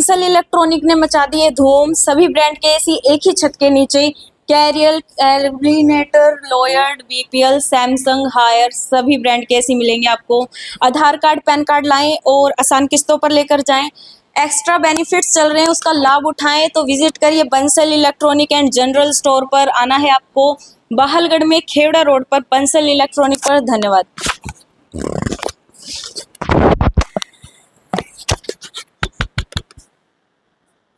Bansal electronic ने मचा दी है धूम। सभी ब्रांड के एसी एक ही छत के नीचे। कैरियल, एलिनेटर, लॉयड, बीपीएल, सैमसंग, हायर सभी ब्रांड के एसी मिलेंगे आपको। आधार कार्ड, पैन कार्ड लाएं और आसान किस्तों पर लेकर जाएं। एक्स्ट्रा बेनिफिट्स चल रहे हैं, उसका लाभ उठाएं तो विजिट करिए Bansal electronic and general store पर। आना है आपको बहालगढ़ में, खेवड़ा रोड पर बंसल इलेक्ट्रॉनिक पर। धन्यवाद।